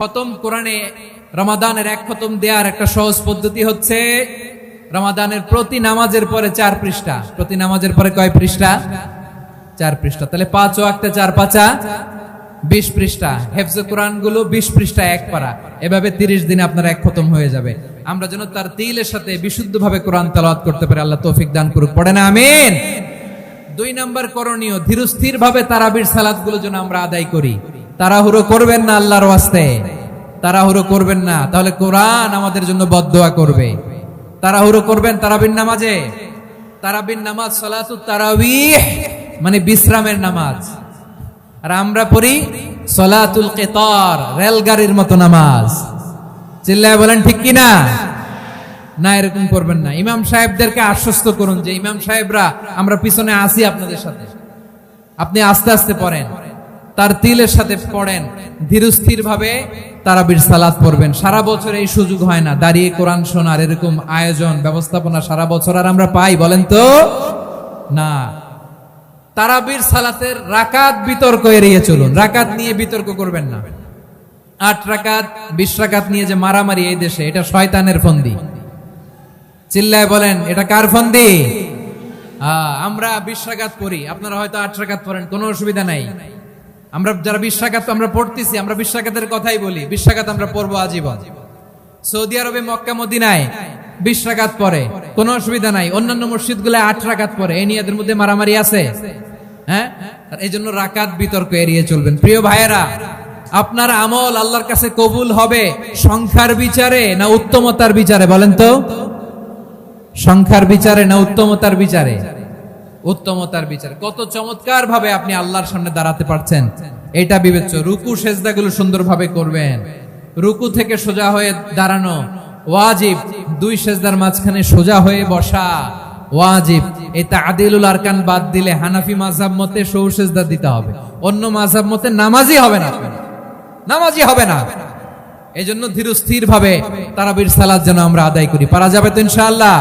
খতম কোরআনে রমাদানের এক খতম দেওয়ার একটা সহজ পদ্ধতি হচ্ছে রমাদানের প্রতি নামাজের পরে 4 পৃষ্ঠা। প্রতি নামাজের পরে কয় পৃষ্ঠা? 4 পৃষ্ঠা। তাহলে 5 ওয়াক্তে 4 পাঁচা 20 পৃষ্ঠা। হেফজে কোরআন গুলো 20 পৃষ্ঠা এক পারা। এভাবে 30 দিনে আপনার এক খতম হয়ে যাবে। আমরা যেন তার তিলের সাথে বিশুদ্ধভাবে কোরআন তেলাওয়াত করতে পারি, আল্লাহ তৌফিক দান করুক। পড়ে না আমিন। 2 নাম্বার করণীয়, ধীরস্থির ভাবে তারাবির সালাত গুলো যেন আমরা আদায় করি। তাড়াহুড়ো করবেন না আল্লাহর ওয়াস্তে, তাড়াহুড়ো করবেন না, তাহলে কোরআন আমাদের জন্য বদদোয়া করবে। তাড়াহুড়ো করবেন তারাবির নামাজে। তারাবির নামাজ সালাতুত তারাবিহ মানে বিশ্রামের নামাজ, আর আমরা পড়ি সালাতুল কিতার, রেলগাড়ির মতো নামাজ। চিল্লায় বলেন ঠিক কিনা? না, এরকম করবেন না। ইমাম সাহেবদেরকে আশ্বস্ত করুন যে ইমাম সাহেবরা আমরা পিছনে আসি আপনাদের সাথে, আপনি আস্তে আস্তে পড়েন, তার তিলের সাথে পড়েন, ধীরস্থির ভাবে তারাবির সালাত পড়বেন। সারা বছর এই সুযোগ হয় না দাঁড়িয়ে কোরআন শোনার, এরকম আয়োজন ব্যবস্থাপনা সারা বছর আর আমরা পাই বলেন তো না। তারাবির সালাতের রাকাত বিতর্ক এড়িয়ে চলুন, রাকাত নিয়ে বিতর্ক করবেন না। 8 রাকাত 20 রাকাত নিয়ে যে মারামারি এই দেশে, এটা শয়তানের ফন্দি। চিল্লায় বলেন এটা কার ফন্দি? আমরা 20 রাকাত পড়ি, আপনারা হয়তো 8 রাকাত পড়েন, কোনো অসুবিধা নাই। আমরা যারা 20 রাকাত আমরা পড়তেছি, আমরা 20 রাকাতের কথাই বলি, 20 রাকাত আমরা পড়বো আজীবন। সৌদি আরবে মক্কা মদিনায় 20 রাকাত পড়ে, কোনো অসুবিধা নাই। অন্যান্য মসজিদগুলো 8 রাকাত পড়ে, এই নিয়ে এদের মধ্যে মারামারি আছে? হ্যাঁ, এই জন্য রাকাত বিতর্ক এড়িয়ে চলবেন। প্রিয় ভাইয়েরা, আপনার আমল আল্লাহর কাছে কবুল হবে সংখ্যার বিচারে না উত্তমতার বিচারে? বলেন তো, সংখ্যার বিচারে না উত্তমতার বিচারে? উত্তমতার বিচারে। কত চমৎকার ভাবে আপনি আল্লাহর সামনে দাঁড়াতে পারছেন এটা বিবেচ্য। রুকু সেজদাগুলো সুন্দরভাবে করবেন, রুকু থেকে সোজা হয়ে দাঁড়ানো ওয়াজিব, 2 সেজদার মাঝখানে সোজা হয়ে বসা ওয়াজিব। এই তা'দিলুল আরকান বাদ দিলে হানাফি মাযহাব মতে সৌ সেজদা দিতে হবে, অন্য মাযহাব মতে নামাজই হবে না, নামাজই হবে না। এজন্য ধীরস্থির ভাবে তারাবির সালাত যেন আমরা আদায় করি। পারা যাবে তো ইনশাআল্লাহ?